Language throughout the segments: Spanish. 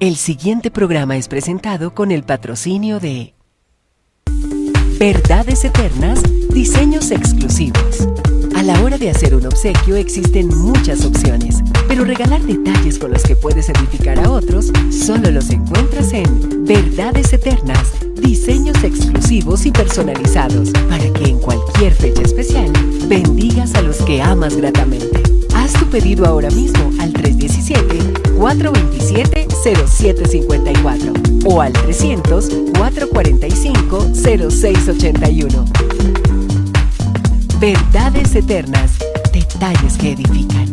El siguiente programa es presentado con el patrocinio de Verdades Eternas, diseños exclusivos. A la hora de hacer un obsequio existen muchas opciones, pero regalar detalles con los que puedes edificar a otros solo los encuentras en Verdades Eternas, diseños exclusivos y personalizados, para que en cualquier fecha especial bendigas a los que amas gratamente. Haz tu pedido ahora mismo al 317-427-0754 o al 300-445-0681. Verdades Eternas, detalles que edifican.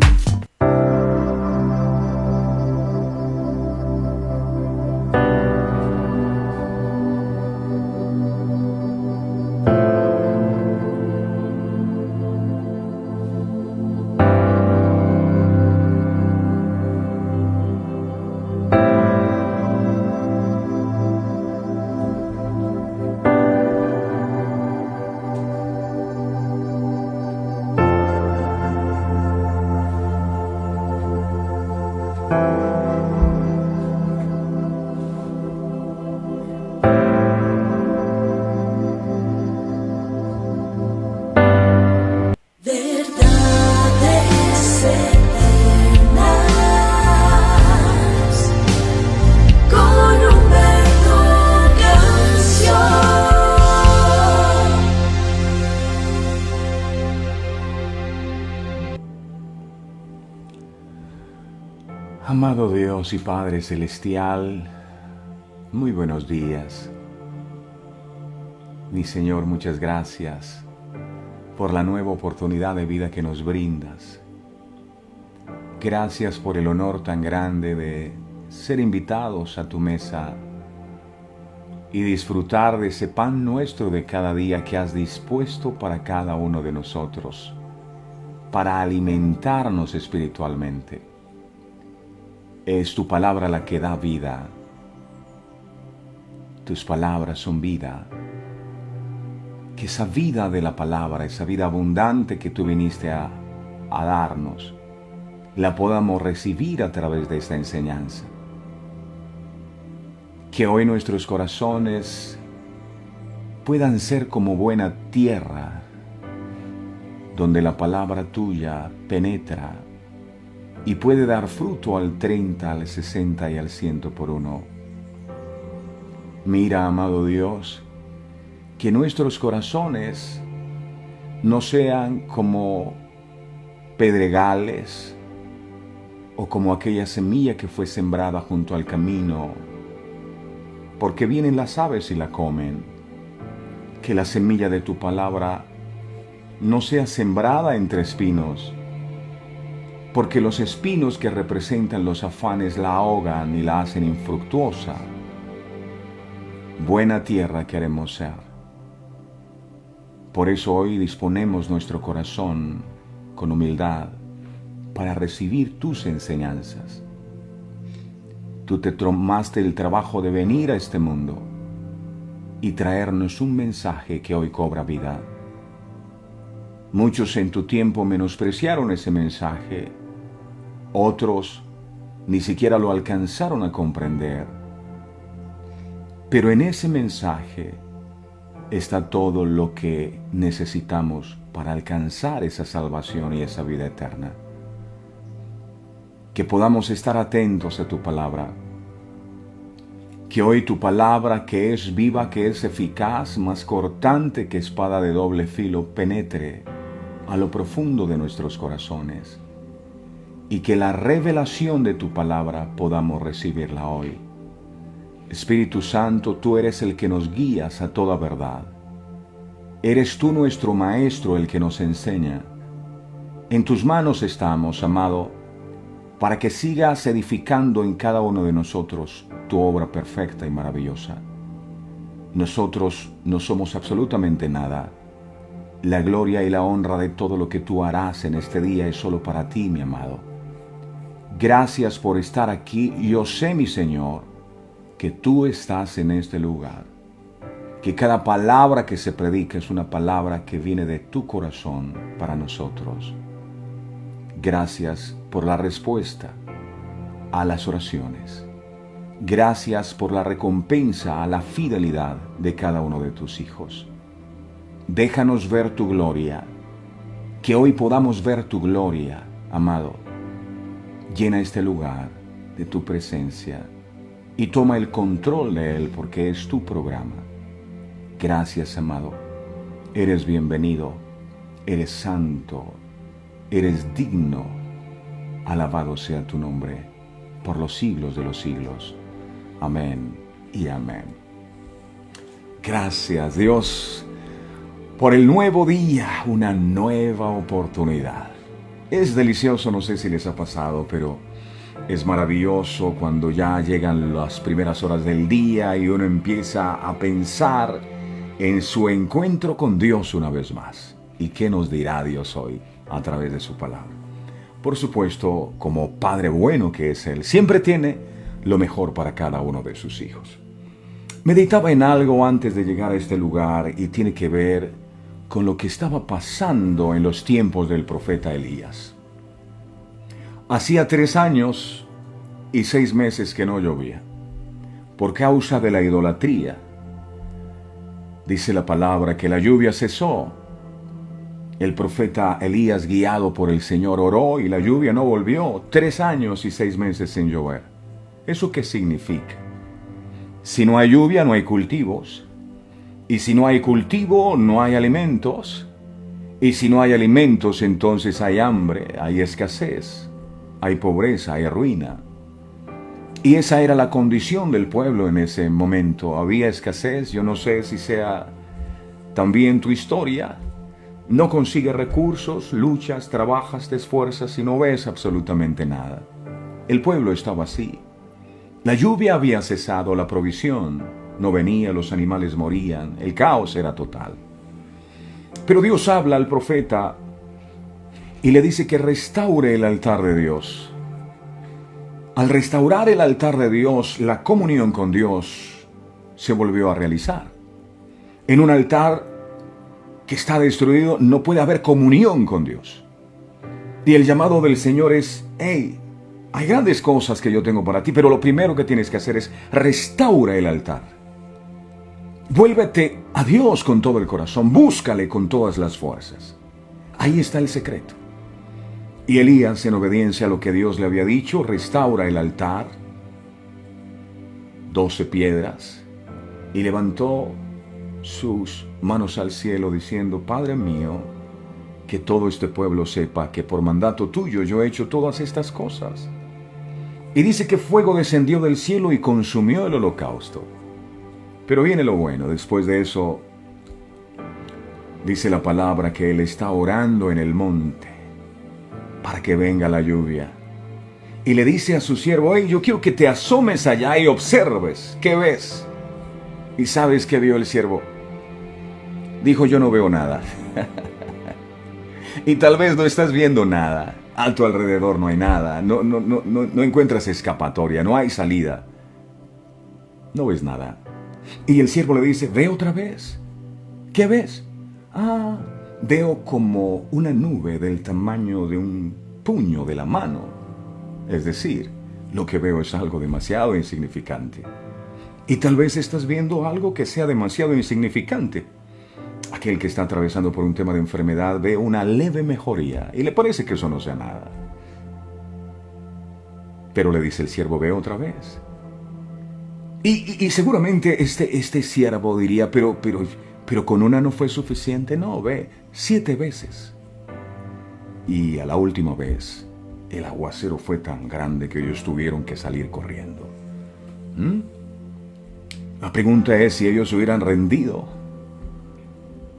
Amado Dios y Padre Celestial, muy buenos días. Mi Señor, muchas gracias por la nueva oportunidad de vida que nos brindas. Gracias por el honor tan grande de ser invitados a tu mesa y disfrutar de ese pan nuestro de cada día que has dispuesto para cada uno de nosotros, para alimentarnos espiritualmente. Es tu palabra la que da vida. Tus palabras son vida. Que esa vida de la palabra, esa vida abundante que tú viniste a darnos, la podamos recibir a través de esta enseñanza. Que hoy nuestros corazones puedan ser como buena tierra, donde la palabra tuya penetra y puede dar fruto al 30, al 60 y al 100 por uno. Mira, amado Dios, que nuestros corazones no sean como pedregales o como aquella semilla que fue sembrada junto al camino, porque vienen las aves y la comen. Que la semilla de tu palabra no sea sembrada entre espinos, porque los espinos que representan los afanes la ahogan y la hacen infructuosa. Buena tierra queremos ser. Por eso hoy disponemos nuestro corazón con humildad para recibir tus enseñanzas. Tú te tomaste el trabajo de venir a este mundo y traernos un mensaje que hoy cobra vida. Muchos en tu tiempo menospreciaron ese mensaje, otros ni siquiera lo alcanzaron a comprender. Pero en ese mensaje está todo lo que necesitamos para alcanzar esa salvación y esa vida eterna. Que podamos estar atentos a tu palabra. Que hoy tu palabra, que es viva, que es eficaz, más cortante que espada de doble filo, penetre a lo profundo de nuestros corazones, y que la revelación de tu palabra podamos recibirla hoy. Espíritu Santo, tú eres el que nos guías a toda verdad. Eres tú nuestro Maestro, el que nos enseña. En tus manos estamos, amado, para que sigas edificando en cada uno de nosotros tu obra perfecta y maravillosa. Nosotros no somos absolutamente nada. La gloria y la honra de todo lo que tú harás en este día es solo para ti, mi amado. Gracias por estar aquí. Yo sé, mi Señor, que tú estás en este lugar. Que cada palabra que se predica es una palabra que viene de tu corazón para nosotros. Gracias por la respuesta a las oraciones. Gracias por la recompensa a la fidelidad de cada uno de tus hijos. Déjanos ver tu gloria, que hoy podamos ver tu gloria, amado. Llena este lugar de tu presencia y toma el control de él porque es tu programa. Gracias, amado. Eres bienvenido, eres santo, eres digno. Alabado sea tu nombre por los siglos de los siglos. Amén y amén. Gracias, Dios, por el nuevo día, una nueva oportunidad. Es delicioso, no sé si les ha pasado, pero es maravilloso cuando ya llegan las primeras horas del día y uno empieza a pensar en su encuentro con Dios una vez más. ¿Y qué nos dirá Dios hoy a través de su palabra? Por supuesto, como Padre bueno que es Él, siempre tiene lo mejor para cada uno de sus hijos. Meditaba en algo antes de llegar a este lugar y tiene que ver con lo que estaba pasando en los tiempos del profeta Elías. Hacía 3 años y 6 meses que no llovía, por causa de la idolatría. Dice la palabra que la lluvia cesó. El profeta Elías, guiado por el Señor, oró y la lluvia no volvió. 3 años y 6 meses sin llover. ¿Eso qué significa? Si no hay lluvia, no hay cultivos. Y si no hay cultivo, no hay alimentos. Y si no hay alimentos, entonces hay hambre, hay escasez, hay pobreza, hay ruina. Y esa era la condición del pueblo en ese momento. Había escasez. Yo no sé si sea también tu historia. No consigues recursos, luchas, trabajas, te esfuerzas y no ves absolutamente nada. El pueblo estaba así. La lluvia había cesado, la provisión no venía, los animales morían, el caos era total. Pero Dios habla al profeta y le dice que restaure el altar de Dios. Al restaurar el altar de Dios, la comunión con Dios se volvió a realizar. En un altar que está destruido no puede haber comunión con Dios. Y el llamado del Señor es: hey, hay grandes cosas que yo tengo para ti, pero lo primero que tienes que hacer es restaura el altar. Vuélvete a Dios con todo el corazón, búscale con todas las fuerzas. Ahí está el secreto. Y Elías, en obediencia a lo que Dios le había dicho, restaura el altar, 12 piedras, y levantó sus manos al cielo diciendo: Padre mío, que todo este pueblo sepa que por mandato tuyo yo he hecho todas estas cosas. Y dice que fuego descendió del cielo y consumió el holocausto. Pero viene lo bueno. Después de eso, dice la palabra que él está orando en el monte para que venga la lluvia. Y le dice a su siervo: hey, yo quiero que te asomes allá y observes. ¿Qué ves? ¿Y sabes qué vio el siervo? Dijo: yo no veo nada. Y tal vez no estás viendo nada. A tu alrededor no hay nada. No encuentras escapatoria. No hay salida. No ves nada. Y el siervo le dice: ve otra vez. ¿Qué ves? Veo como una nube del tamaño de un puño de la mano. Es decir, lo que veo es algo demasiado insignificante. Y tal vez estás viendo algo que sea demasiado insignificante. Aquel que está atravesando por un tema de enfermedad ve una leve mejoría y le parece que eso no sea nada. Pero le dice el siervo: ve otra vez. Y seguramente este siervo diría: pero con una no fue suficiente. No, ve 7 veces. Y a la última vez, el aguacero fue tan grande que ellos tuvieron que salir corriendo. La pregunta es: si ellos hubieran rendido,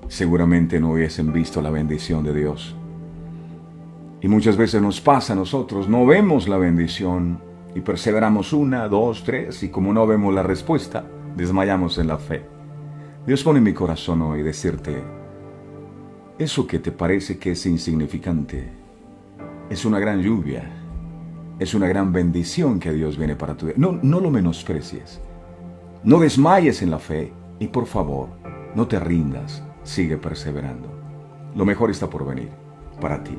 seguramente no hubiesen visto la bendición de Dios. Y muchas veces nos pasa a nosotros, no vemos la bendición y perseveramos 1, 2, 3 y como no vemos la respuesta, desmayamos en la fe. Dios pone en mi corazón hoy decirte: eso que te parece que es insignificante es una gran lluvia, es una gran bendición que Dios viene para tu vida. No lo menosprecies, no desmayes en la fe y por favor, no te rindas. Sigue perseverando. Lo mejor está por venir para ti.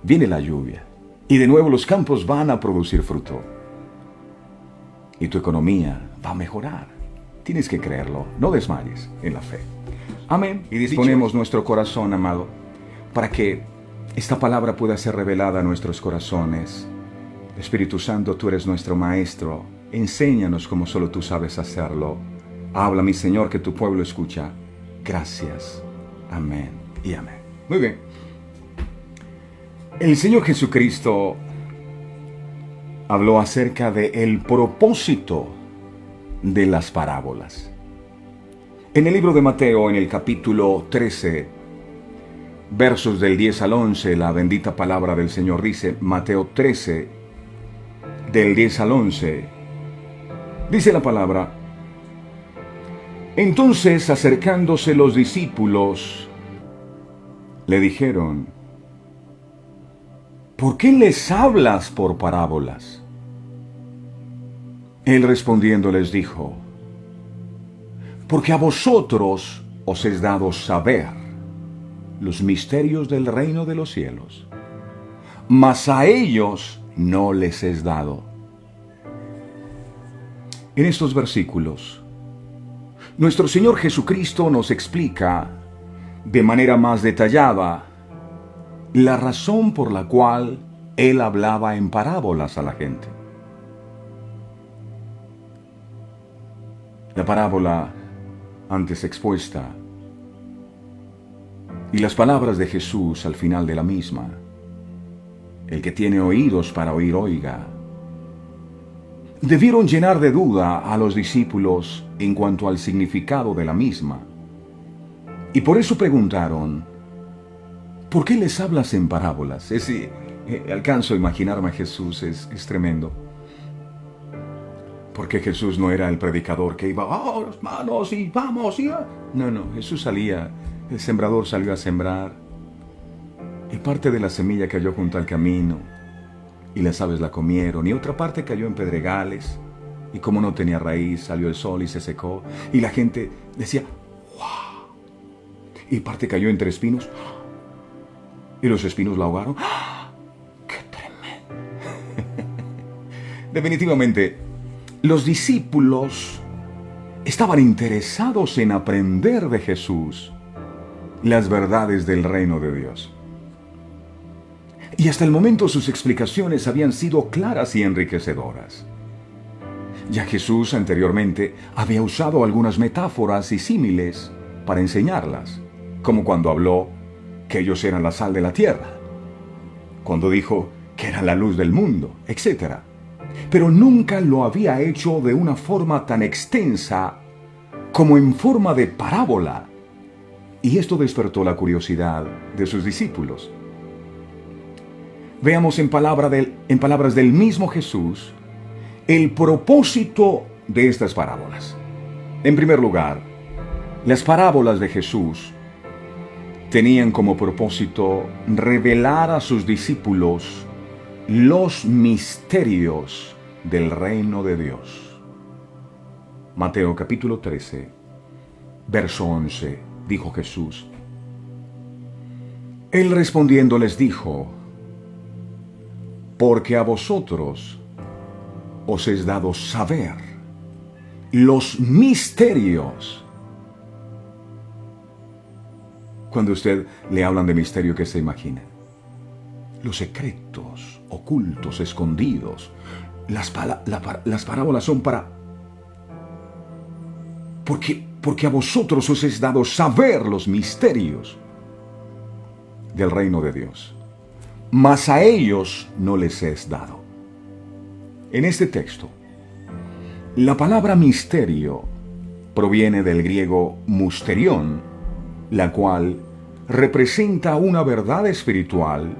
Viene la lluvia y de nuevo los campos van a producir fruto. y tu economía va a mejorar. Tienes que creerlo, no desmayes en la fe. Amén. Y disponemos nuestro corazón, amado, para que esta palabra pueda ser revelada a nuestros corazones. Espíritu Santo, tú eres nuestro Maestro. Enséñanos como solo tú sabes hacerlo. Habla, mi Señor, que tu pueblo escucha. Gracias. Amén y amén. Muy bien. El Señor Jesucristo habló acerca del propósito de las parábolas. En el libro de Mateo, en el capítulo 13, versos del 10 al 11, la bendita palabra del Señor dice, Mateo 13, del 10 al 11, dice la palabra: entonces, acercándose los discípulos, le dijeron: ¿por qué les hablas por parábolas? Él respondiendo les dijo: porque a vosotros os es dado saber los misterios del reino de los cielos, mas a ellos no les es dado. En estos versículos, nuestro Señor Jesucristo nos explica de manera más detallada la razón por la cual Él hablaba en parábolas a la gente. La parábola antes expuesta y las palabras de Jesús al final de la misma: el que tiene oídos para oír, oiga, debieron llenar de duda a los discípulos en cuanto al significado de la misma. Y por eso preguntaron: ¿por qué les hablas en parábolas? Alcanzo a imaginarme a Jesús, es tremendo. Porque Jesús no era el predicador que iba, hermanos, y vamos, y... No, Jesús salía, el sembrador salió a sembrar, y parte de la semilla cayó junto al camino, y las aves la comieron, y otra parte cayó en pedregales, y como no tenía raíz, salió el sol y se secó, y la gente decía, ¡wow! Y parte cayó entre espinos, y los espinos la ahogaron. ¡Qué tremendo! Definitivamente, los discípulos estaban interesados en aprender de Jesús las verdades del reino de Dios. Y hasta el momento sus explicaciones habían sido claras y enriquecedoras. Ya Jesús anteriormente había usado algunas metáforas y símiles para enseñarlas, como cuando habló que ellos eran la sal de la tierra, cuando dijo que eran la luz del mundo, etc. Pero nunca lo había hecho de una forma tan extensa como en forma de parábola. Y esto despertó la curiosidad de sus discípulos. Veamos en palabras del mismo Jesús el propósito de estas parábolas. En primer lugar, las parábolas de Jesús tenían como propósito revelar a sus discípulos los misterios del reino de Dios. Mateo capítulo 13, verso 11, dijo Jesús: Él respondiendo les dijo: porque a vosotros os es dado saber los misterios. Cuando usted le hablan de misterio, ¿qué se imagina? Los secretos, ocultos, escondidos. Las parábolas son para... Porque a vosotros os es dado saber los misterios del reino de Dios, mas a ellos no les es dado. En este texto, la palabra misterio proviene del griego musterión, la cual representa una verdad espiritual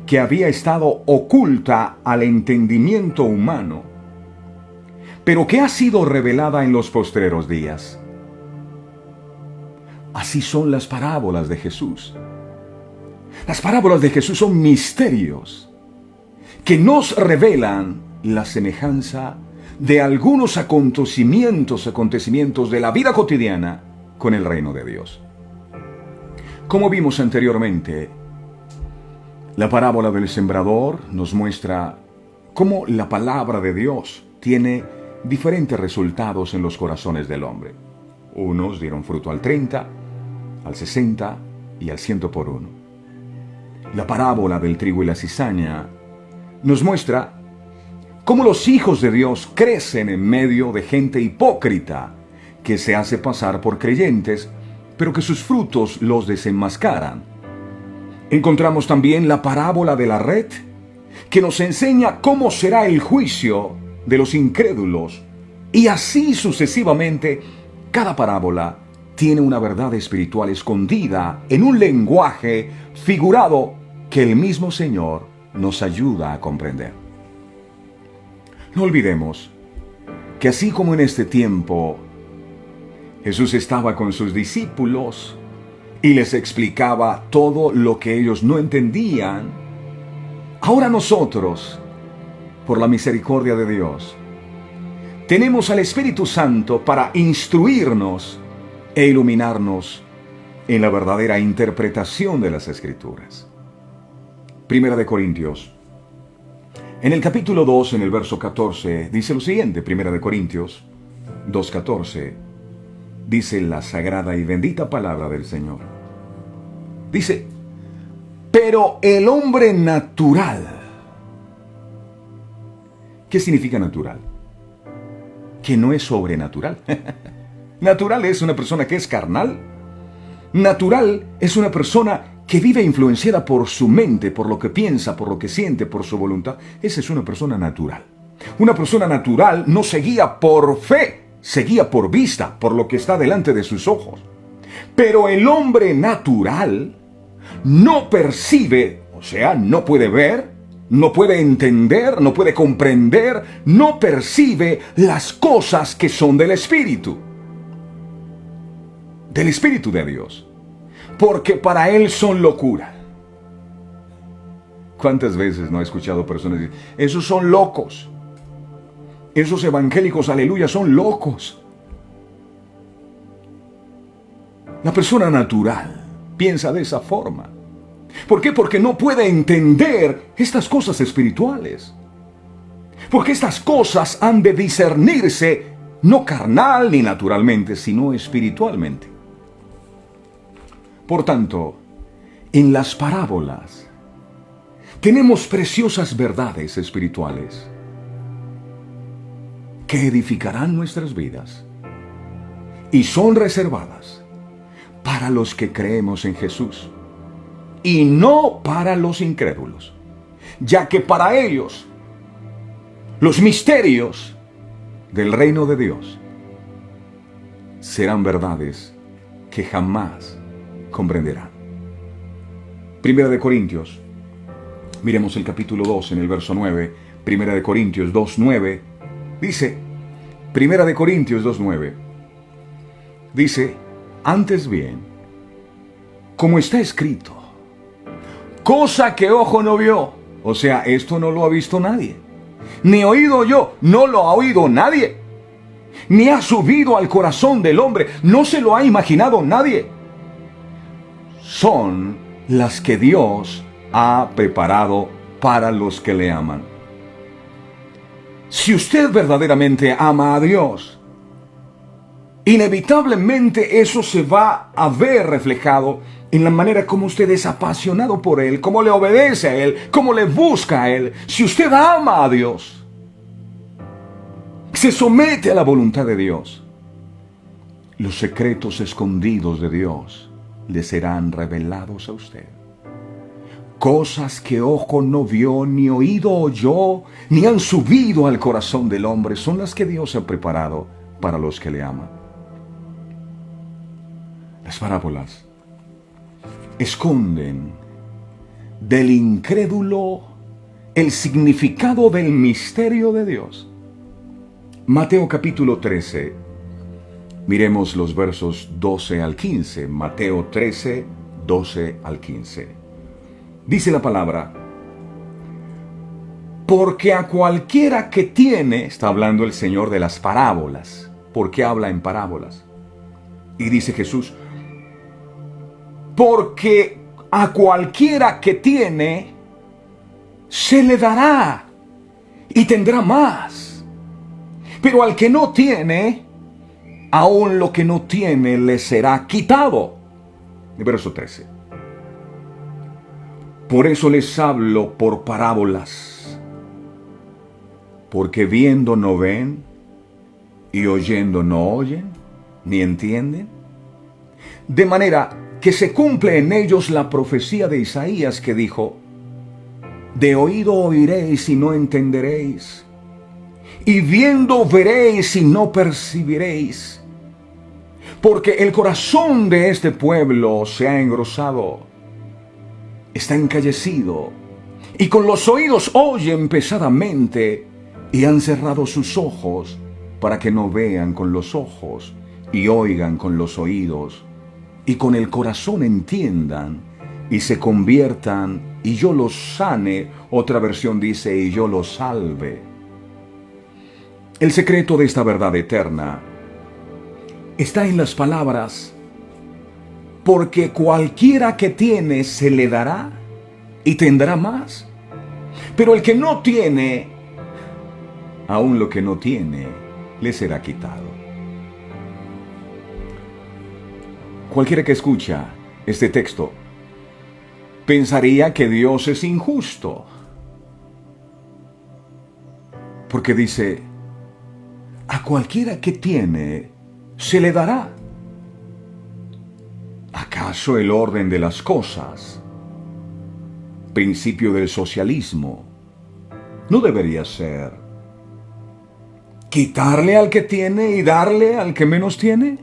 que había estado oculta al entendimiento humano, pero que ha sido revelada en los postreros días. Así son las parábolas de Jesús. Las parábolas de Jesús son misterios que nos revelan la semejanza de algunos acontecimientos de la vida cotidiana con el reino de Dios. Como vimos anteriormente, la parábola del sembrador nos muestra cómo la palabra de Dios tiene diferentes resultados en los corazones del hombre. Unos dieron fruto al 30, al 60 y al 100 por uno. La parábola del trigo y la cizaña nos muestra cómo los hijos de Dios crecen en medio de gente hipócrita que se hace pasar por creyentes, pero que sus frutos los desenmascaran. Encontramos también la parábola de la red, que nos enseña cómo será el juicio de los incrédulos, y así sucesivamente. Cada parábola tiene una verdad espiritual escondida en un lenguaje figurado que el mismo Señor nos ayuda a comprender. No olvidemos que así como en este tiempo Jesús estaba con sus discípulos y les explicaba todo lo que ellos no entendían, ahora nosotros, por la misericordia de Dios, tenemos al Espíritu Santo para instruirnos e iluminarnos en la verdadera interpretación de las Escrituras. Primera de Corintios. En el capítulo 2, en el verso 14, dice lo siguiente. Primera de Corintios 2:14. Dice la sagrada y bendita palabra del Señor. Dice: pero el hombre natural. ¿Qué significa natural? Que no es sobrenatural. Natural es una persona que es carnal. Natural es una persona que vive influenciada por su mente, por lo que piensa, por lo que siente, por su voluntad. Esa es una persona natural. Una persona natural no se guía por fe, se guía por vista, por lo que está delante de sus ojos. Pero el hombre natural no percibe, o sea, no puede ver, no puede entender, no puede comprender, no percibe las cosas que son del Espíritu de Dios, porque para él son locura. ¿Cuántas veces no he escuchado personas decir: esos son locos, esos evangélicos, aleluya, son locos? La persona natural piensa de esa forma. ¿Por qué? Porque no puede entender estas cosas espirituales. Porque estas cosas han de discernirse no carnal ni naturalmente, sino espiritualmente. Por tanto, en las parábolas tenemos preciosas verdades espirituales que edificarán nuestras vidas y son reservadas para los que creemos en Jesús y no para los incrédulos, ya que para ellos los misterios del reino de Dios serán verdades que jamás comprenderán. Primera de Corintios, miremos el capítulo 2 en el verso 9. Primera de Corintios 2:9 dice, Primera de Corintios 2:9 dice: antes bien, como está escrito, cosa que ojo no vio, o sea, esto no lo ha visto nadie, ni oído yo, no lo ha oído nadie, ni ha subido al corazón del hombre, no se lo ha imaginado nadie, son las que Dios ha preparado para los que le aman. Si usted verdaderamente ama a Dios, inevitablemente eso se va a ver reflejado en la manera como usted es apasionado por Él, cómo le obedece a Él, cómo le busca a Él. Si usted ama a Dios, se somete a la voluntad de Dios, los secretos escondidos de Dios le serán revelados a usted. Cosas que ojo no vio, ni oído oyó, ni han subido al corazón del hombre, son las que Dios ha preparado para los que le aman. Las parábolas esconden del incrédulo el significado del misterio de Dios. Mateo capítulo 13. Miremos los versos 12 al 15. Mateo 13, 12 al 15. Dice la palabra: porque a cualquiera que tiene, está hablando el Señor de las parábolas, porque habla en parábolas. Y dice Jesús: porque a cualquiera que tiene, se le dará y tendrá más. Pero al que no tiene, aún lo que no tiene le será quitado. Verso 13. Por eso les hablo por parábolas, porque viendo no ven, y oyendo no oyen, ni entienden. De manera que se cumple en ellos la profecía de Isaías que dijo: de oído oiréis y no entenderéis, y viendo veréis y no percibiréis, porque el corazón de este pueblo se ha engrosado, está encallecido, y con los oídos oyen pesadamente, y han cerrado sus ojos, para que no vean con los ojos, y oigan con los oídos, y con el corazón entiendan, y se conviertan, y yo los sane. Otra versión dice, y yo los salve. El secreto de esta verdad eterna está en las palabras: porque cualquiera que tiene se le dará y tendrá más. Pero el que no tiene, aún lo que no tiene, le será quitado. Cualquiera que escucha este texto pensaría que Dios es injusto, porque dice: a cualquiera que tiene se le dará. ¿Acaso el orden de las cosas, principio del socialismo, no debería ser quitarle al que tiene y darle al que menos tiene?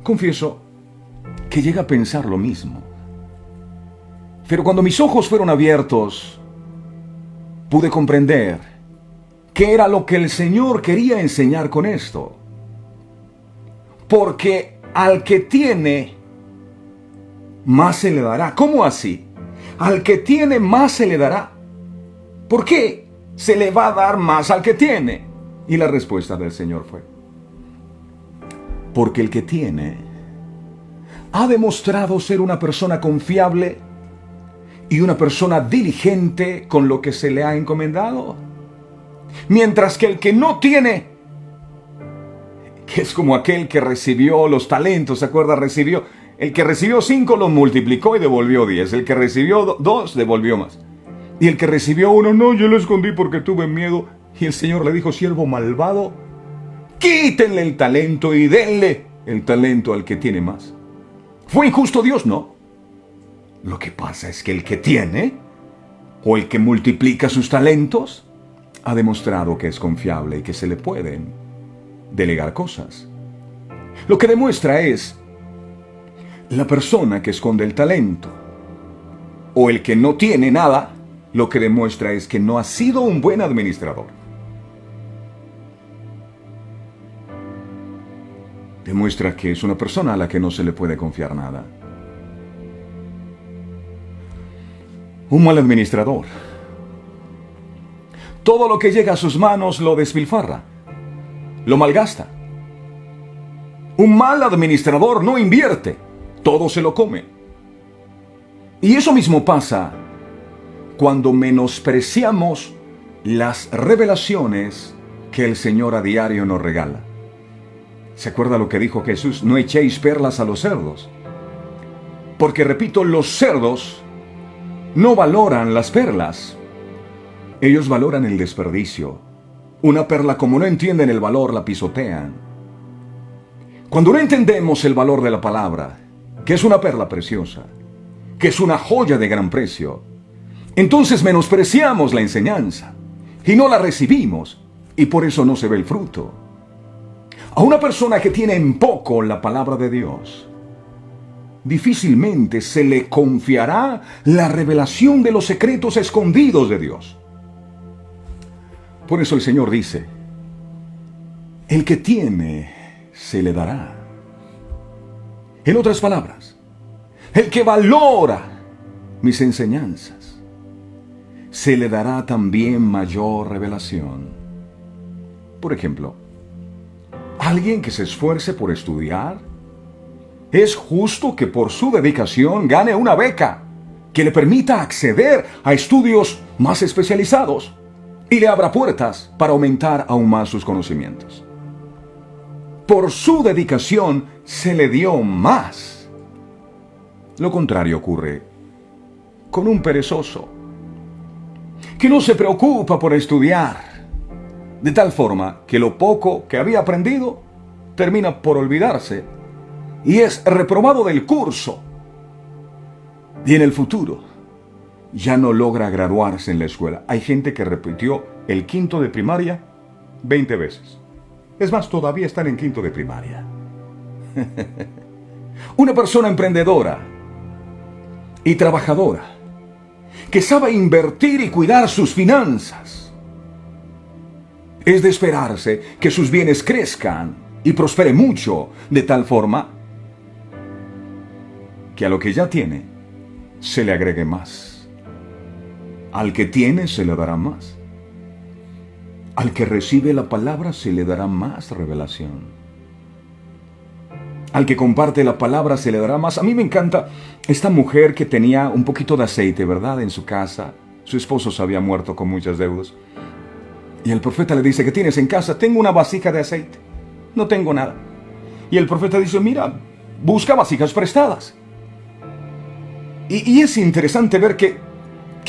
Confieso que llega a pensar lo mismo. Pero cuando mis ojos fueron abiertos, pude comprender qué era lo que el Señor quería enseñar con esto. Porque al que tiene, más se le dará. ¿Cómo así? Al que tiene, más se le dará. ¿Por qué se le va a dar más al que tiene? Y la respuesta del Señor fue: porque el que tiene ha demostrado ser una persona confiable y una persona diligente con lo que se le ha encomendado. Mientras que el que no tiene, que es como aquel que recibió los talentos, ¿se acuerda? El que recibió 5 los multiplicó y devolvió 10. El que recibió 2 devolvió más. Y el que recibió 1, no, yo lo escondí porque tuve miedo. Y el Señor le dijo: siervo malvado, quítenle el talento y denle el talento al que tiene más. ¿Fue injusto Dios? No. Lo que pasa es que el que tiene, o el que multiplica sus talentos, ha demostrado que es confiable y que se le pueden delegar cosas. Lo que demuestra es la persona que esconde el talento, o el que no tiene nada, lo que demuestra es que no ha sido un buen administrador. Demuestra que es una persona a la que no se le puede confiar nada. Un mal administrador, todo lo que llega a sus manos lo despilfarra, lo malgasta. Un mal administrador no invierte, todo se lo come. Y eso mismo pasa cuando menospreciamos las revelaciones que el Señor a diario nos regala. ¿Se acuerda lo que dijo Jesús? No echéis perlas a los cerdos. Porque, repito, los cerdos no valoran las perlas. Ellos valoran el desperdicio. Una perla, como no entienden el valor, la pisotean. Cuando no entendemos el valor de la palabra, que es una perla preciosa, que es una joya de gran precio, entonces menospreciamos la enseñanza y no la recibimos, y por eso no se ve el fruto. A una persona que tiene en poco la palabra de Dios, difícilmente se le confiará la revelación de los secretos escondidos de Dios. Por eso el Señor dice: el que tiene, se le dará. En otras palabras, el que valora mis enseñanzas, se le dará también mayor revelación. Por ejemplo, alguien que se esfuerce por estudiar, es justo que por su dedicación gane una beca que le permita acceder a estudios más especializados. y le abra puertas para aumentar aún más sus conocimientos. Por su dedicación se le dio más. Lo contrario ocurre con un perezoso, que no se preocupa por estudiar, de tal forma que lo poco que había aprendido termina por olvidarse y es reprobado del curso. Y en el futuro ya no logra graduarse en la escuela. Hay gente que repitió el quinto de primaria 20 veces. Es más, todavía están en quinto de primaria. Una persona emprendedora y trabajadora que sabe invertir y cuidar sus finanzas. Es de esperarse que sus bienes crezcan y prospere mucho, de tal forma que a lo que ya tiene se le agregue más. Al que tiene se le dará más. Al que recibe la palabra se le dará más revelación. Al que comparte la palabra se le dará más. A mí me encanta esta mujer que tenía un poquito de aceite, ¿verdad?, en su casa. Su esposo se había muerto con muchas deudas. Y el profeta le dice: ¿qué tienes en casa? Tengo una vasija de aceite. No tengo nada. Y el profeta dice: mira, busca vasijas prestadas. Y es interesante ver que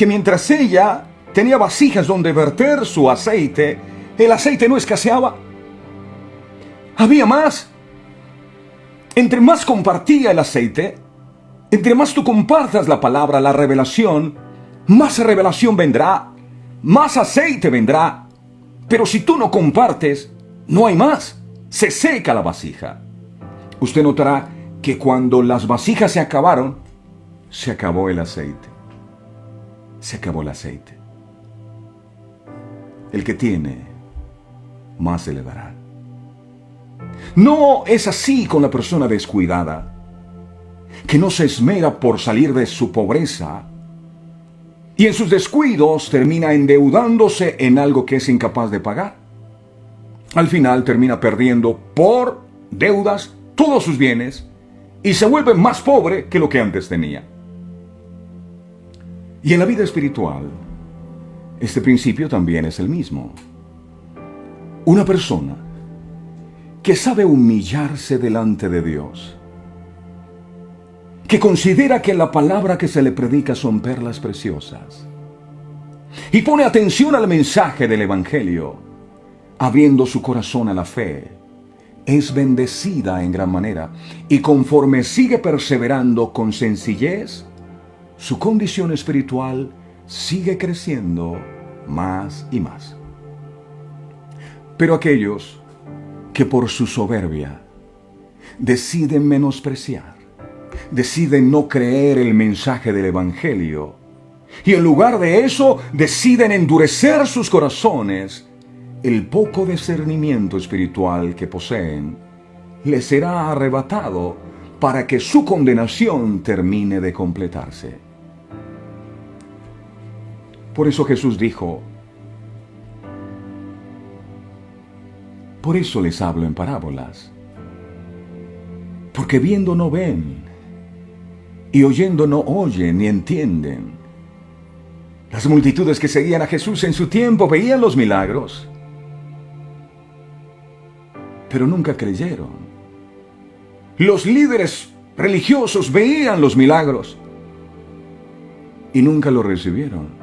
mientras ella tenía vasijas donde verter su aceite, el aceite no escaseaba. Había más. Entre más compartía el aceite, entre más tú compartas la palabra, la revelación, más revelación vendrá, más aceite vendrá. Pero si tú no compartes, no hay más. Se seca la vasija. Usted notará que cuando las vasijas se acabaron, se acabó el aceite. Se acabó el aceite. El que tiene, más se le dará. No es así con la persona descuidada, que no se esmera por salir de su pobreza y en sus descuidos termina endeudándose en algo que es incapaz de pagar. Al final termina perdiendo por deudas todos sus bienes y se vuelve más pobre que lo que antes tenía. Y en la vida espiritual, este principio también es el mismo. Una persona que sabe humillarse delante de Dios, que considera que la palabra que se le predica son perlas preciosas, y pone atención al mensaje del Evangelio, abriendo su corazón a la fe, es bendecida en gran manera, y conforme sigue perseverando con sencillez, su condición espiritual sigue creciendo más y más. Pero aquellos que por su soberbia deciden menospreciar, deciden no creer el mensaje del Evangelio, y en lugar de eso deciden endurecer sus corazones, el poco discernimiento espiritual que poseen les será arrebatado para que su condenación termine de completarse. Por eso Jesús dijo: por eso les hablo en parábolas, porque viendo no ven, y oyendo no oyen ni entienden. Las multitudes que seguían a Jesús en su tiempo veían los milagros, pero nunca creyeron. Los líderes religiosos veían los milagros y nunca los recibieron.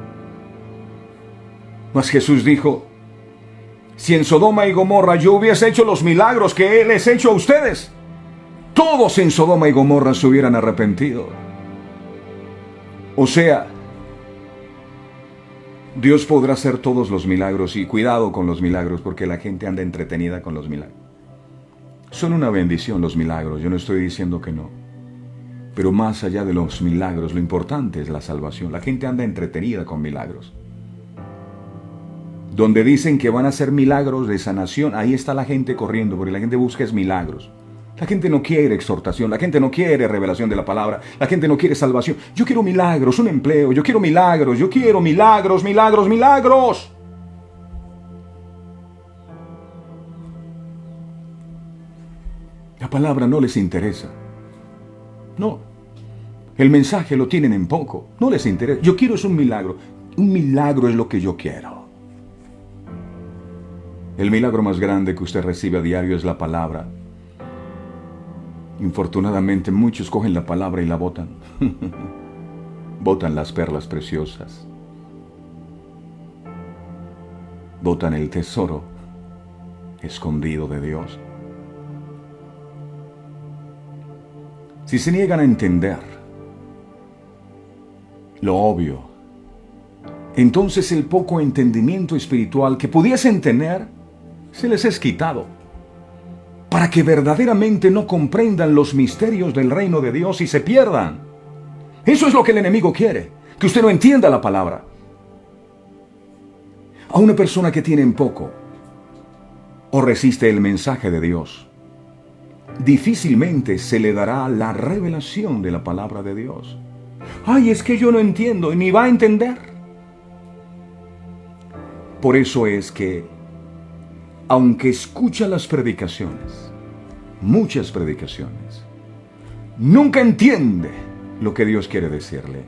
Mas Jesús dijo: si en Sodoma y Gomorra yo hubiese hecho los milagros que Él les ha hecho a ustedes, todos en Sodoma y Gomorra se hubieran arrepentido. O sea, Dios podrá hacer todos los milagros, y cuidado con los milagros, porque la gente anda entretenida con los milagros. Son una bendición los milagros, yo no estoy diciendo que no. Pero más allá de los milagros, lo importante es la salvación. La gente anda entretenida con milagros. Donde dicen que van a hacer milagros de sanación, ahí está la gente corriendo, porque la gente busca es milagros. La gente no quiere exhortación, la gente no quiere revelación de la palabra, la gente no quiere salvación. Yo quiero milagros, un empleo, yo quiero milagros, milagros, milagros. La palabra no les interesa. No. El mensaje lo tienen en poco. No les interesa. Yo quiero es un milagro. Un milagro es lo que yo quiero. El milagro más grande que usted recibe a diario es la palabra. Infortunadamente muchos cogen la palabra y la botan. Botan las perlas preciosas. Botan el tesoro escondido de Dios. Si se niegan a entender lo obvio, entonces el poco entendimiento espiritual que pudiesen tener se les es quitado, para que verdaderamente no comprendan los misterios del reino de Dios y se pierdan. Eso es lo que el enemigo quiere, que usted no entienda la palabra. A una persona que tiene en poco o resiste el mensaje de Dios, difícilmente se le dará la revelación de la palabra de Dios. Ay, es que yo no entiendo y ni va a entender. Por eso es que, aunque escucha las predicaciones, muchas predicaciones, nunca entiende lo que Dios quiere decirle.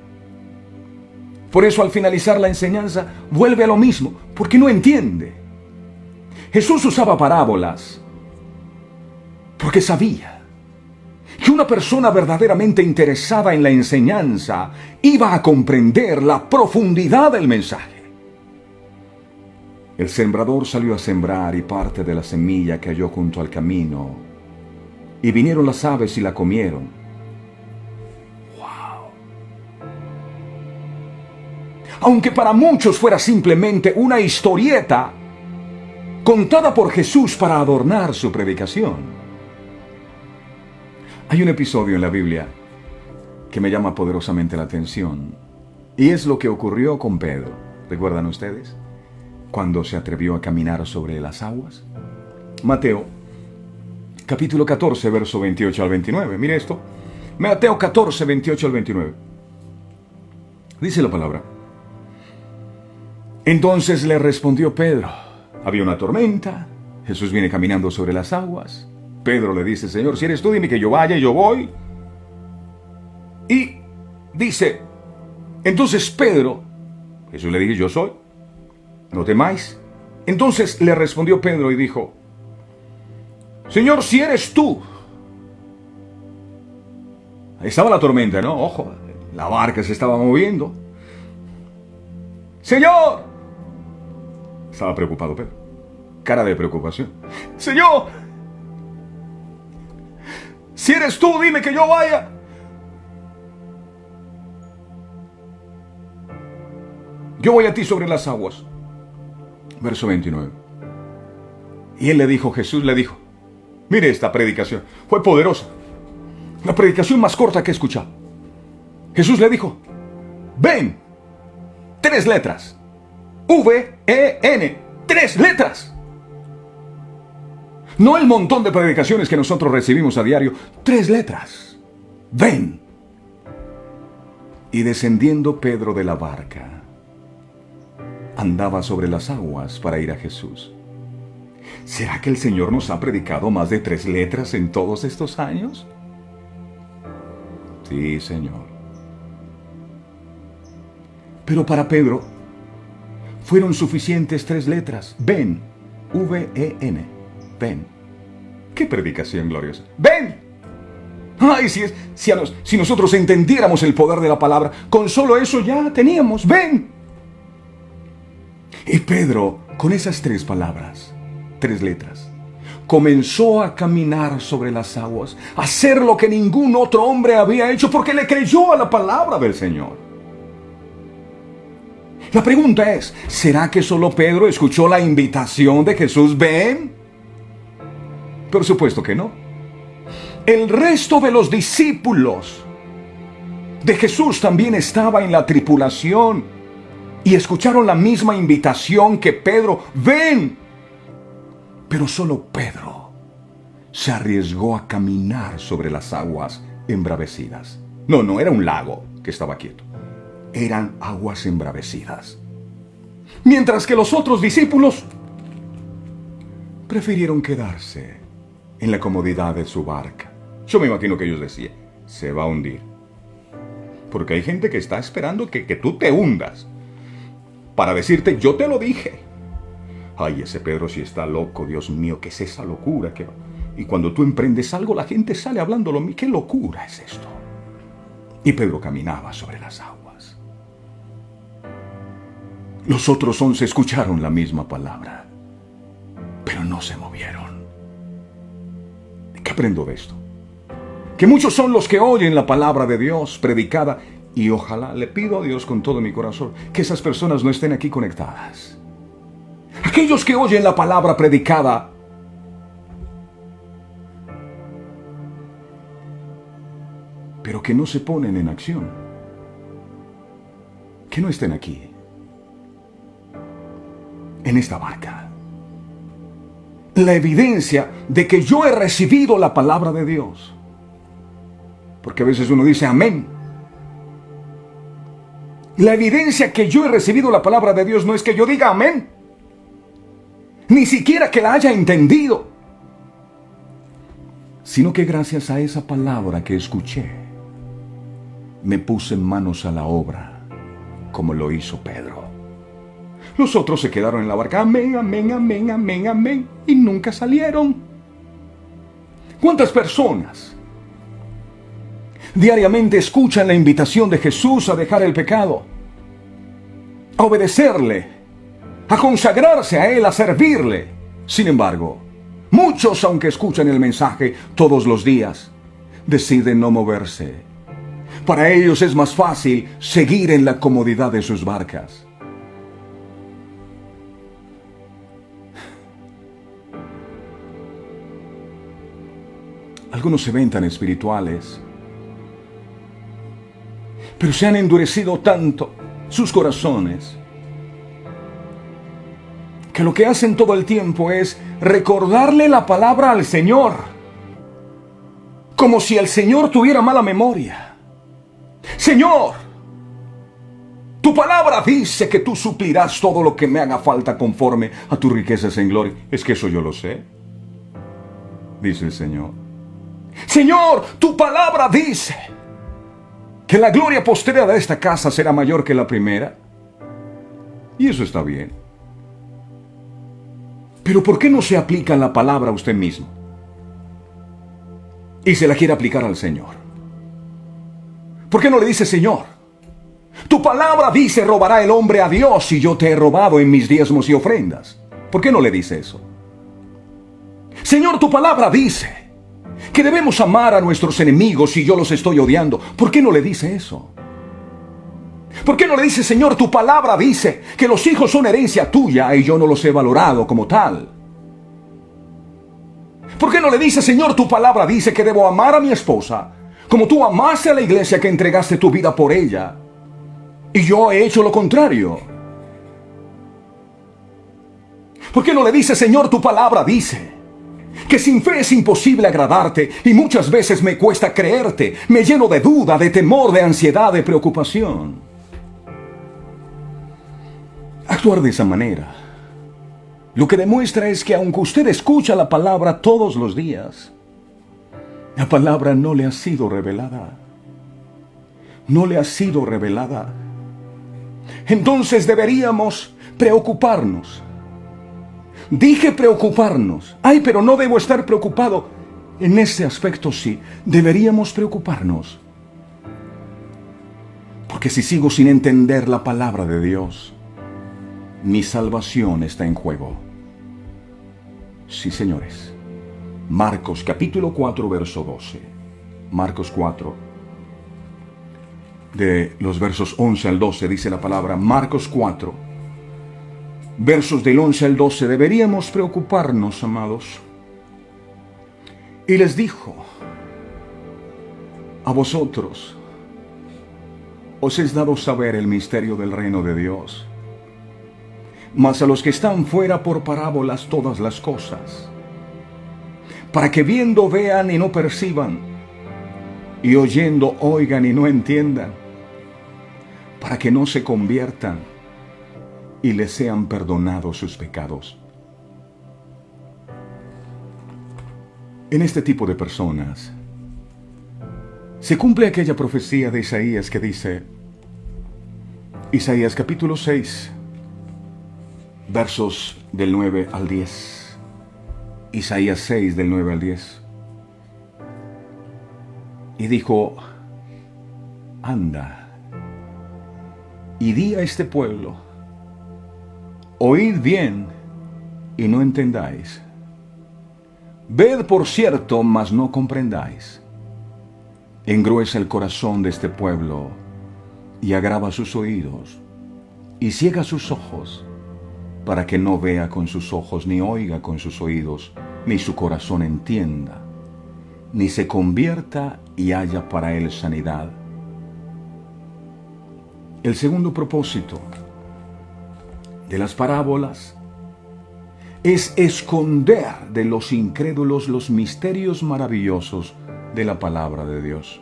Por eso al finalizar la enseñanza vuelve a lo mismo, porque no entiende. Jesús usaba parábolas porque sabía que una persona verdaderamente interesada en la enseñanza iba a comprender la profundidad del mensaje. El sembrador salió a sembrar y parte de la semilla cayó junto al camino. Y vinieron las aves y la comieron. ¡Wow! Aunque para muchos fuera simplemente una historieta contada por Jesús para adornar su predicación. Hay un episodio en la Biblia que me llama poderosamente la atención. Y es lo que ocurrió con Pedro. ¿Recuerdan ustedes? Cuando se atrevió a caminar sobre las aguas. Mateo, capítulo 14, verso 28 al 29. Mire esto. Mateo 14, 28 al 29. Dice la palabra. Entonces le respondió Pedro. Había una tormenta. Jesús viene caminando sobre las aguas. Pedro le dice, Señor, si eres tú, dime que yo vaya y yo voy. Y dice, entonces Pedro, Jesús le dijo, yo soy. No temáis. Entonces le respondió Pedro y dijo, Señor, si eres tú. Ahí estaba la tormenta, ¿no? Ojo, la barca se estaba moviendo. Señor. Estaba preocupado Pedro. Cara de preocupación. Señor, si eres tú, dime que yo vaya. Yo voy a ti sobre las aguas. Verso 29. Y él le dijo, Jesús le dijo, mire esta predicación, fue poderosa. La predicación más corta que he escuchado. Jesús le dijo, ven, 3 letras. V-E-N, 3 letras. No el montón de predicaciones que nosotros recibimos a diario, 3 letras. Ven. Y descendiendo Pedro de la barca, andaba sobre las aguas para ir a Jesús. ¿Será que el Señor nos ha predicado más de 3 letras en todos estos años? Sí, Señor. Pero para Pedro fueron suficientes 3 letras. Ven, V-E-N, ven. ¡Qué predicación gloriosa! ¡Ven! ¡Ay, si nosotros entendiéramos el poder de la palabra, con solo eso ya teníamos! ¡Ven! Y Pedro, con esas 3 palabras, 3 letras, comenzó a caminar sobre las aguas, a hacer lo que ningún otro hombre había hecho, porque le creyó a la palabra del Señor. La pregunta es, ¿será que solo Pedro escuchó la invitación de Jesús? ¿Ven? Por supuesto que no. El resto de los discípulos de Jesús también estaba en la tripulación y escucharon la misma invitación que Pedro. ¡Ven! Pero solo Pedro se arriesgó a caminar sobre las aguas embravecidas. No era un lago que estaba quieto. Eran aguas embravecidas. Mientras que los otros discípulos prefirieron quedarse en la comodidad de su barca. Yo me imagino que ellos decían, se va a hundir. Porque hay gente que está esperando que tú te hundas para decirte, yo te lo dije. Ay, ese Pedro sí está loco, Dios mío, ¿qué es esa locura? Y cuando tú emprendes algo, la gente sale hablando lo mismo. ¿Qué locura es esto? Y Pedro caminaba sobre las aguas. Los otros 11 escucharon la misma palabra, pero no se movieron. ¿Qué aprendo de esto? Que muchos son los que oyen la palabra de Dios predicada, y ojalá, le pido a Dios con todo mi corazón, que esas personas no estén aquí conectadas. Aquellos que oyen la palabra predicada, pero que no se ponen en acción, que no estén aquí, en esta barca. La evidencia de que yo he recibido la palabra de Dios. Porque a veces uno dice amén. La evidencia que yo he recibido la palabra de Dios no es que yo diga amén, ni siquiera que la haya entendido, sino que gracias a esa palabra que escuché, me puse manos a la obra, como lo hizo Pedro. Los otros se quedaron en la barca, amén, amén, amén, amén, amén, y nunca salieron. ¿Cuántas personas diariamente escuchan la invitación de Jesús a dejar el pecado, a obedecerle, a consagrarse a Él, a servirle? Sin embargo, muchos, aunque escuchan el mensaje todos los días, deciden no moverse. Para ellos es más fácil seguir en la comodidad de sus barcas. Algunos se ven tan espirituales, pero se han endurecido tanto sus corazones, que lo que hacen todo el tiempo es recordarle la palabra al Señor, como si el Señor tuviera mala memoria. Señor, tu palabra dice que tú suplirás todo lo que me haga falta conforme a tus riquezas en gloria. Es que eso yo lo sé, dice el Señor. Señor, tu palabra dice que la gloria postrera de esta casa será mayor que la primera. Y eso está bien. Pero ¿por qué no se aplica la palabra a usted mismo? Y se la quiere aplicar al Señor. ¿Por qué no le dice, Señor, tu palabra dice robará el hombre a Dios y yo te he robado en mis diezmos y ofrendas? ¿Por qué no le dice eso? Señor, tu palabra dice que debemos amar a nuestros enemigos y yo los estoy odiando. ¿Por qué no le dice eso? ¿Por qué no le dice, Señor, tu palabra dice que los hijos son herencia tuya y yo no los he valorado como tal? ¿Por qué no le dice, Señor, tu palabra dice que debo amar a mi esposa como tú amaste a la iglesia que entregaste tu vida por ella y yo he hecho lo contrario? ¿Por qué no le dice, Señor, tu palabra dice que sin fe es imposible agradarte y muchas veces me cuesta creerte, me lleno de duda, de temor, de ansiedad, de preocupación? Actuar de esa manera lo que demuestra es que aunque usted escucha la palabra todos los días, la palabra no le ha sido revelada. No le ha sido revelada. Entonces deberíamos preocuparnos. Dije preocuparnos. Ay, pero no debo estar preocupado. En ese aspecto sí, deberíamos preocuparnos. Porque si sigo sin entender la palabra de Dios, mi salvación está en juego. Sí, señores. Marcos capítulo 4, verso 12. Marcos 4, de los versos 11 al 12, dice la palabra. Marcos 4, versos del 11 al 12. Deberíamos preocuparnos, amados. Y les dijo: a vosotros os es dado saber el misterio del reino de Dios, mas a los que están fuera por parábolas todas las cosas, para que viendo vean y no perciban, y oyendo oigan y no entiendan, para que no se conviertan y les sean perdonados sus pecados. En este tipo de personas se cumple aquella profecía de Isaías que dice, Isaías capítulo 6, versos del 9 al 10. Isaías 6 del 9 al 10. Y dijo: anda y di a este pueblo, oíd bien y no entendáis. Ved por cierto, mas no comprendáis. Engruesa el corazón de este pueblo y agrava sus oídos y ciega sus ojos, para que no vea con sus ojos, ni oiga con sus oídos, ni su corazón entienda, ni se convierta y haya para él sanidad. El segundo propósito de las parábolas es esconder de los incrédulos los misterios maravillosos de la palabra de Dios.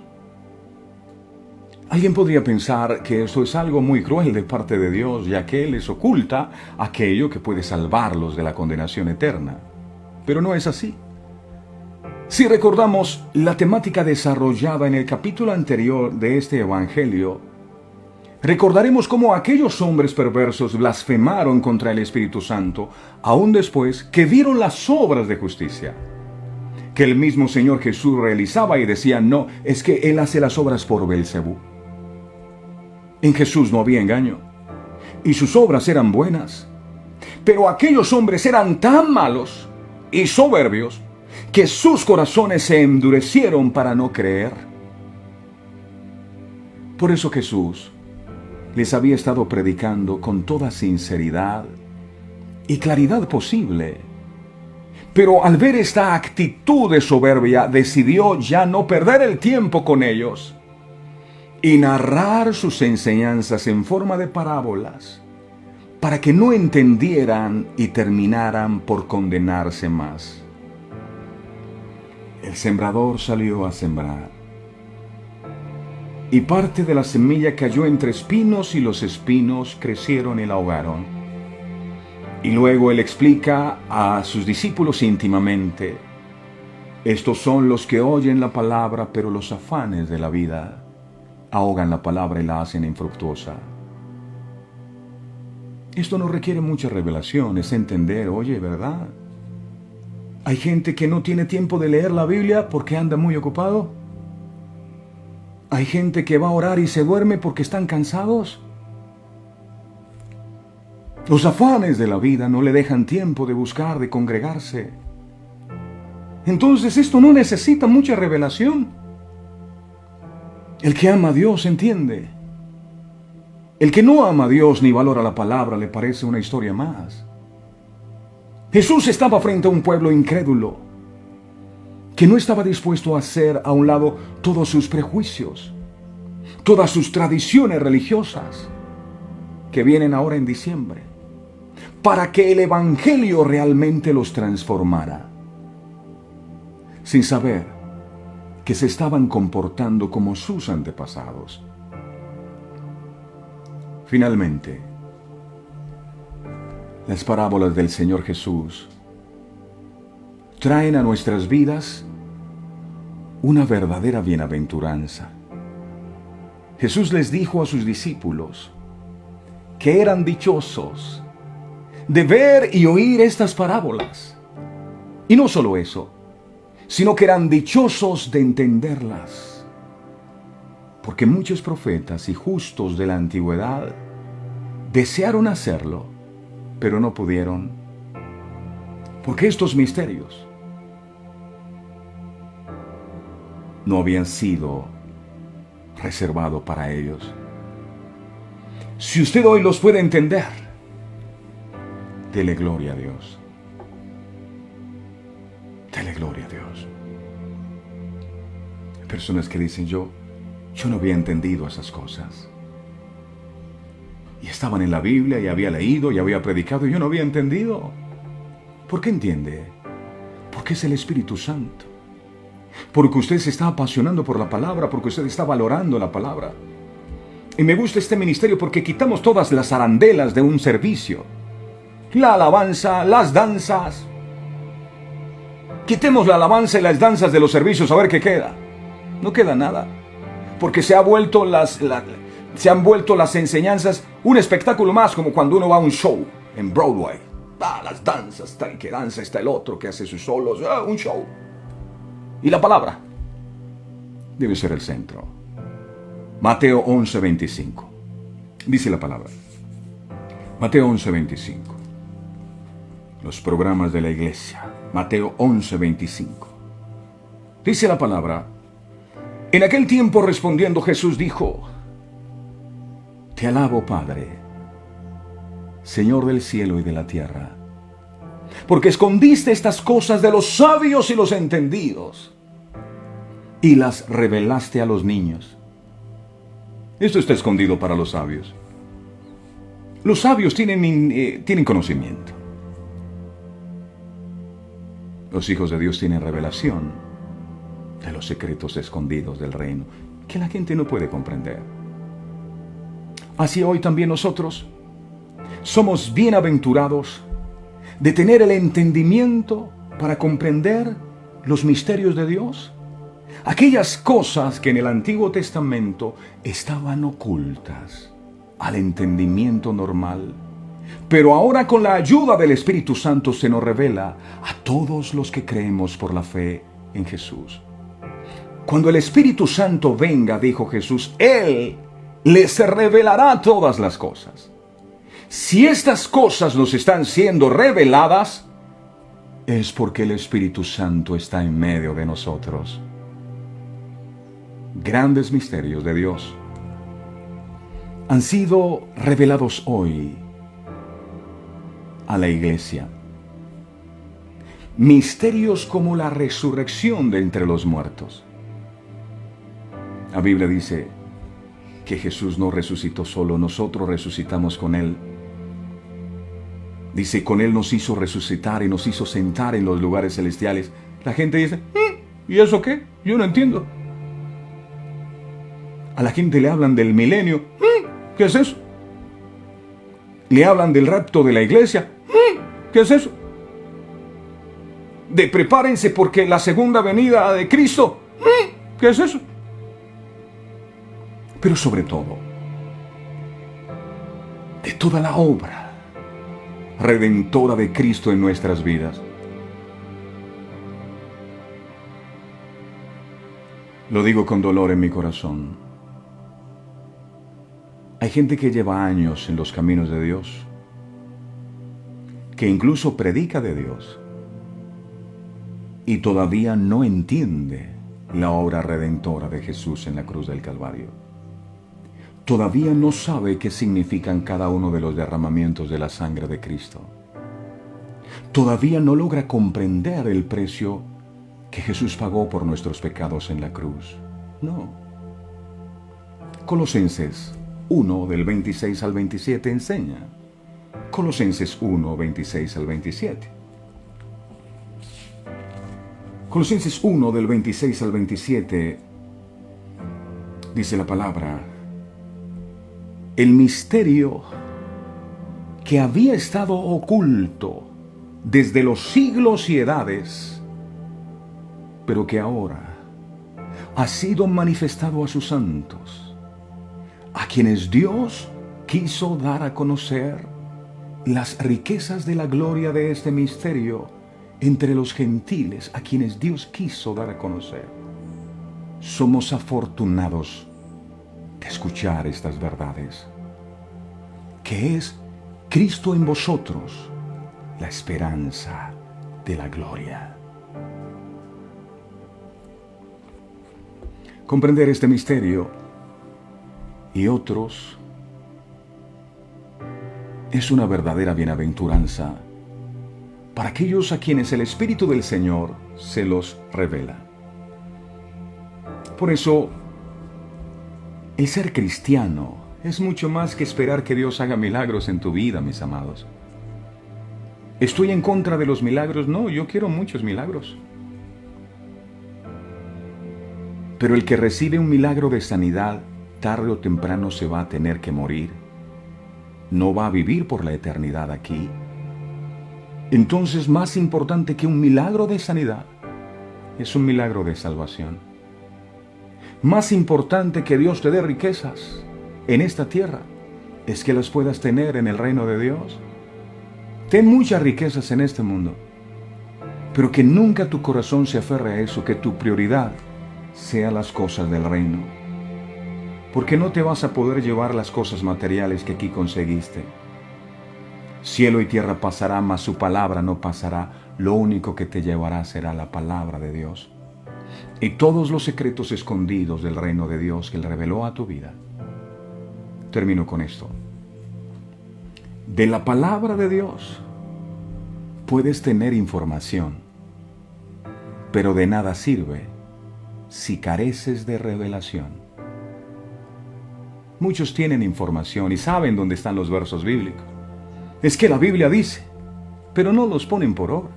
Alguien podría pensar que esto es algo muy cruel de parte de Dios, ya que Él les oculta aquello que puede salvarlos de la condenación eterna. Pero no es así. Si recordamos la temática desarrollada en el capítulo anterior de este Evangelio, recordaremos cómo aquellos hombres perversos blasfemaron contra el Espíritu Santo, aún después que vieron las obras de justicia que el mismo Señor Jesús realizaba, y decían: no, es que Él hace las obras por Belcebú. En Jesús no había engaño, y sus obras eran buenas. Pero aquellos hombres eran tan malos y soberbios que sus corazones se endurecieron para no creer. Por eso Jesús les había estado predicando con toda sinceridad y claridad posible. Pero al ver esta actitud de soberbia, decidió ya no perder el tiempo con ellos y narrar sus enseñanzas en forma de parábolas, para que no entendieran y terminaran por condenarse más. El sembrador salió a sembrar, y parte de la semilla cayó entre espinos, y los espinos crecieron y la ahogaron. Y luego Él explica a sus discípulos íntimamente: estos son los que oyen la palabra, pero los afanes de la vida ahogan la palabra y la hacen infructuosa. Esto no requiere mucha revelación, es entender: oye, ¿verdad? Hay gente que no tiene tiempo de leer la Biblia porque anda muy ocupado. Hay gente que va a orar y se duerme porque están cansados. Los afanes de la vida no le dejan tiempo de buscar, de congregarse. Entonces esto no necesita mucha revelación. El que ama a Dios entiende. El que no ama a Dios ni valora la palabra le parece una historia más. Jesús estaba frente a un pueblo incrédulo que no estaba dispuesto a hacer a un lado todos sus prejuicios, todas sus tradiciones religiosas que vienen ahora en diciembre, para que el Evangelio realmente los transformara, sin saber que se estaban comportando como sus antepasados. Finalmente, las parábolas del Señor Jesús traen a nuestras vidas una verdadera bienaventuranza. Jesús les dijo a sus discípulos que eran dichosos de ver y oír estas parábolas. Y no solo eso, sino que eran dichosos de entenderlas. Porque muchos profetas y justos de la antigüedad desearon hacerlo, pero no pudieron. Porque estos misterios no habían sido reservados para ellos. Si usted hoy los puede entender, dele gloria a Dios. Dele gloria a Dios. Hay personas que dicen: yo no había entendido esas cosas. Y estaban en la Biblia, y había leído, y había predicado, y yo no había entendido. ¿Por qué entiende? Porque es el Espíritu Santo. Porque usted se está apasionando por la palabra, porque usted está valorando la palabra. Y me gusta este ministerio porque quitamos todas las arandelas de un servicio. La alabanza, las danzas. Quitemos la alabanza y las danzas de los servicios, a ver qué queda. No queda nada. Porque se han vuelto las enseñanzas un espectáculo más, como cuando uno va a un show. en Broadway. Las danzas, está el que danza, está el otro que hace sus solos, un show. Y la palabra debe ser el centro. Mateo 11:25. Dice la palabra. Mateo 11:25. Los programas de la iglesia. Mateo 11:25. Dice la palabra. En aquel tiempo respondiendo Jesús dijo: Te alabo, Padre, Señor del cielo y de la tierra, porque escondiste estas cosas de los sabios y los entendidos y las revelaste a los niños. Esto está escondido para los sabios. Los sabios tienen conocimiento. Los hijos de Dios tienen revelación de los secretos escondidos del reino que la gente no puede comprender. Así hoy también nosotros somos bienaventurados de tener el entendimiento para comprender los misterios de Dios. Aquellas cosas que en el Antiguo Testamento estaban ocultas al entendimiento normal, pero ahora con la ayuda del Espíritu Santo se nos revela a todos los que creemos por la fe en Jesús. Cuando el Espíritu Santo venga, dijo Jesús, Él les revelará todas las cosas. Si estas cosas nos están siendo reveladas, es porque el Espíritu Santo está en medio de nosotros. Grandes misterios de Dios han sido revelados hoy a la iglesia. Misterios como la resurrección de entre los muertos. La Biblia dice que Jesús no resucitó solo, nosotros resucitamos con Él. Dice, con Él nos hizo resucitar y nos hizo sentar en los lugares celestiales. La gente dice, ¿y eso qué? Yo no entiendo. A la gente le hablan del milenio. ¿Qué es eso? Le hablan del rapto de la iglesia. ¿Qué es eso? De prepárense porque la segunda venida de Cristo. ¿Qué es eso? Pero sobre todo, de toda la obra redentora de Cristo en nuestras vidas. Lo digo con dolor en mi corazón. Hay gente que lleva años en los caminos de Dios, que incluso predica de Dios, y todavía no entiende la obra redentora de Jesús en la cruz del Calvario. Todavía no sabe qué significan cada uno de los derramamientos de la sangre de Cristo. Todavía no logra comprender el precio que Jesús pagó por nuestros pecados en la cruz. No. Colosenses 1, del 26 al 27 enseña. Colosenses 1, 26 al 27. Colosenses 1, del 26 al 27, dice la palabra: el misterio que había estado oculto desde los siglos y edades, pero que ahora ha sido manifestado a sus santos, a quienes Dios quiso dar a conocer las riquezas de la gloria de este misterio entre los gentiles, a quienes Dios quiso dar a conocer. Somos afortunados de escuchar estas verdades, que es Cristo en vosotros, la esperanza de la gloria. Comprender este misterio y otros es una verdadera bienaventuranza para aquellos a quienes el Espíritu del Señor se los revela. Por eso, el ser cristiano es mucho más que esperar que Dios haga milagros en tu vida, mis amados. ¿Estoy en contra de los milagros? No, yo quiero muchos milagros. Pero el que recibe un milagro de sanidad, tarde o temprano se va a tener que morir. No va a vivir por la eternidad aquí. Entonces, más importante que un milagro de sanidad, es un milagro de salvación. Más importante que Dios te dé riquezas en esta tierra, es que las puedas tener en el reino de Dios. Ten muchas riquezas en este mundo, pero que nunca tu corazón se aferre a eso, que tu prioridad sea las cosas del reino. Porque no te vas a poder llevar las cosas materiales que aquí conseguiste. Cielo y tierra pasará, mas su palabra no pasará. Lo único que te llevará será la palabra de Dios. Y todos los secretos escondidos del reino de Dios que Él reveló a tu vida. Termino con esto. De la palabra de Dios puedes tener información, pero de nada sirve si careces de revelación. Muchos tienen información y saben dónde están los versos bíblicos. Es que la Biblia dice, pero no los ponen por obra.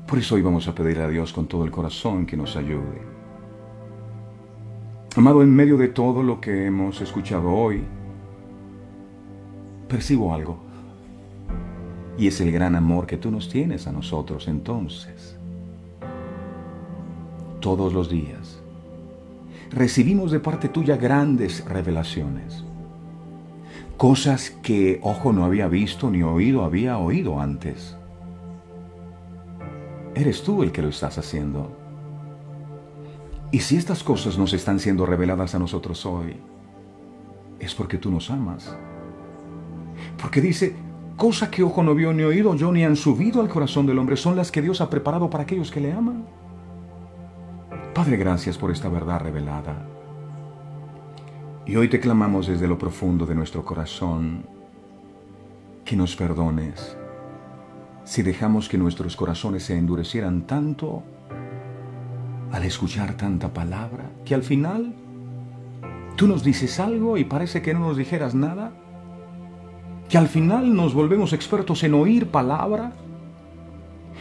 Por eso hoy vamos a pedirle a Dios con todo el corazón que nos ayude. Amado, en medio de todo lo que hemos escuchado hoy, percibo algo. Y es el gran amor que tú nos tienes a nosotros. Entonces, todos los días, recibimos de parte tuya grandes revelaciones. Cosas que ojo no había visto ni oído había oído antes. Eres tú el que lo estás haciendo. Y si estas cosas nos están siendo reveladas a nosotros hoy, es porque tú nos amas. Porque dice, cosa que ojo no vio ni oído yo ni han subido al corazón del hombre, son las que Dios ha preparado para aquellos que le aman. Padre, gracias por esta verdad revelada. Y hoy te clamamos desde lo profundo de nuestro corazón que nos perdones si dejamos que nuestros corazones se endurecieran tanto al escuchar tanta palabra, que al final tú nos dices algo y parece que no nos dijeras nada, que al final nos volvemos expertos en oír palabra,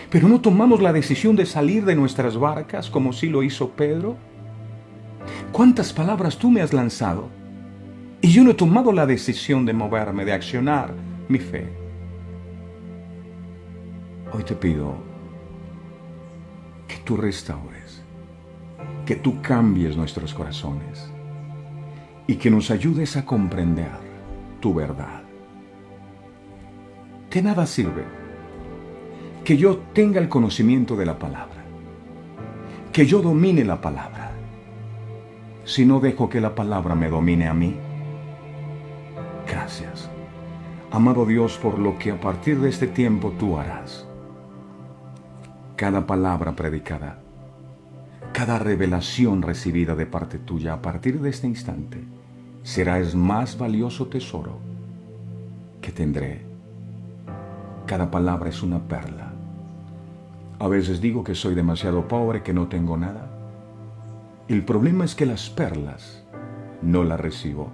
pero no tomamos la decisión de salir de nuestras barcas como sí lo hizo Pedro. ¿Cuántas palabras tú me has lanzado? Y yo no he tomado la decisión de moverme, de accionar mi fe. Hoy te pido que tú restaures, que tú cambies nuestros corazones y que nos ayudes a comprender tu verdad. De nada sirve que yo tenga el conocimiento de la palabra, que yo domine la palabra, si no dejo que la palabra me domine a mí. Gracias, amado Dios, por lo que a partir de este tiempo tú harás. Cada palabra predicada, cada revelación recibida de parte tuya a partir de este instante será el más valioso tesoro que tendré. Cada palabra es una perla. A veces digo que soy demasiado pobre, que no tengo nada. El problema es que las perlas no las recibo.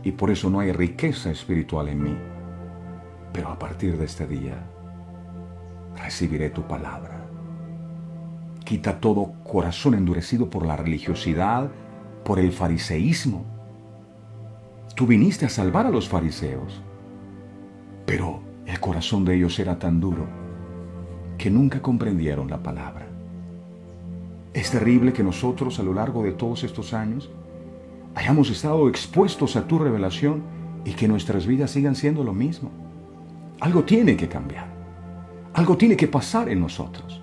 Y por eso no hay riqueza espiritual en mí. Pero a partir de este día, recibiré tu palabra. Quita todo corazón endurecido por la religiosidad, por el fariseísmo. Tú viniste a salvar a los fariseos, pero el corazón de ellos era tan duro que nunca comprendieron la palabra. Es terrible que nosotros a lo largo de todos estos años hayamos estado expuestos a tu revelación y que nuestras vidas sigan siendo lo mismo. Algo tiene que cambiar. Algo tiene que pasar en nosotros.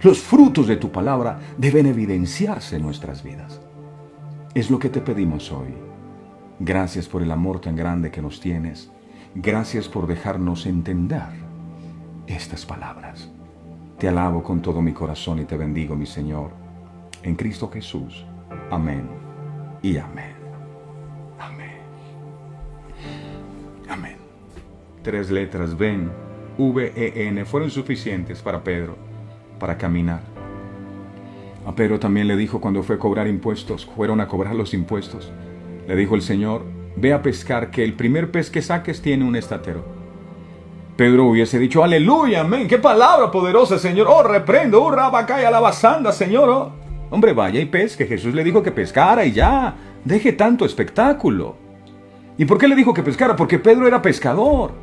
Los frutos de tu palabra deben evidenciarse en nuestras vidas. Es lo que te pedimos hoy. Gracias por el amor tan grande que nos tienes. Gracias por dejarnos entender estas palabras. Te alabo con todo mi corazón y te bendigo, mi Señor, en Cristo Jesús. Amén y amén. Amén. Amén. 3 letras, ven, V-E-N, fueron suficientes para Pedro, para caminar. A Pedro también le dijo cuando fue a cobrar impuestos, fueron a cobrar los impuestos, le dijo el Señor, ve a pescar, que el primer pez que saques tiene un estatero. Pedro hubiese dicho, aleluya, amén, qué palabra poderosa, Señor, oh, reprendo, oh, rabacaya, alabazanda, Señor, oh. Hombre, vaya y pesque, Jesús le dijo que pescara y ya, deje tanto espectáculo. ¿Y por qué le dijo que pescara? Porque Pedro era pescador.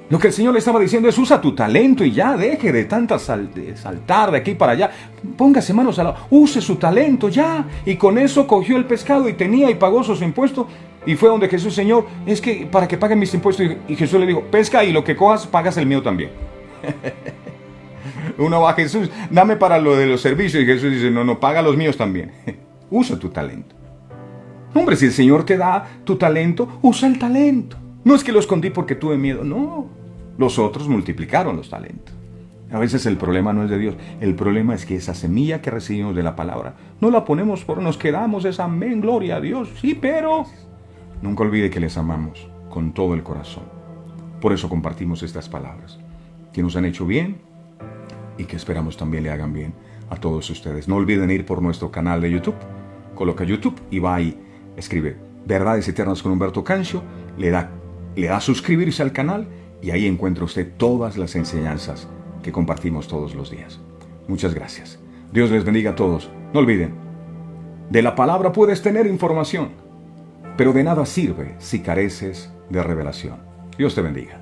Lo que el Señor le estaba diciendo es, usa tu talento y ya, deje de tanta saltar de aquí para allá, póngase manos a la, use su talento ya, y con eso cogió el pescado y tenía y pagó sus impuestos, Y fue donde Jesús, Señor, es que para que paguen mis impuestos. Y Jesús le dijo, pesca y lo que cojas, pagas el mío también. Uno va a Jesús, dame para lo de los servicios. Y Jesús dice, no, paga los míos también. Usa tu talento. Hombre, si el Señor te da tu talento, usa el talento. No es que lo escondí porque tuve miedo, no. Los otros multiplicaron los talentos. A veces el problema no es de Dios. El problema es que esa semilla que recibimos de la palabra, no la ponemos nos quedamos, es amén, gloria a Dios. Sí, pero nunca olvide que les amamos con todo el corazón. Por eso compartimos estas palabras, que nos han hecho bien y que esperamos también le hagan bien a todos ustedes. No olviden ir por nuestro canal de YouTube. Coloca YouTube y va ahí, escribe Verdades Eternas con Humberto Cancio, le da a suscribirse al canal y ahí encuentra usted todas las enseñanzas que compartimos todos los días. Muchas gracias. Dios les bendiga a todos. No olviden, de la palabra puedes tener información, pero de nada sirve si careces de revelación. Dios te bendiga.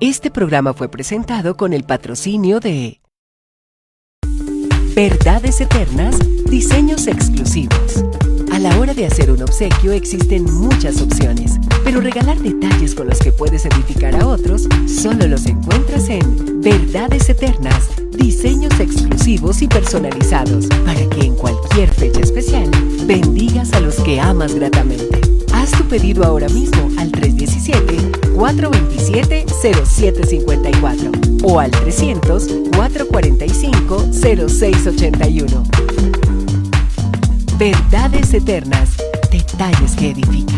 Este programa fue presentado con el patrocinio de Verdades Eternas, diseños exclusivos. A la hora de hacer un obsequio existen muchas opciones, pero regalar detalles con los que puedes edificar a otros solo los encuentras en Verdades Eternas, diseños exclusivos y personalizados para que en cualquier fecha especial bendigas a los que amas gratamente. Haz tu pedido ahora mismo al 317-427-0754 o al 300-445-0681. Verdades Eternas, detalles que edifican.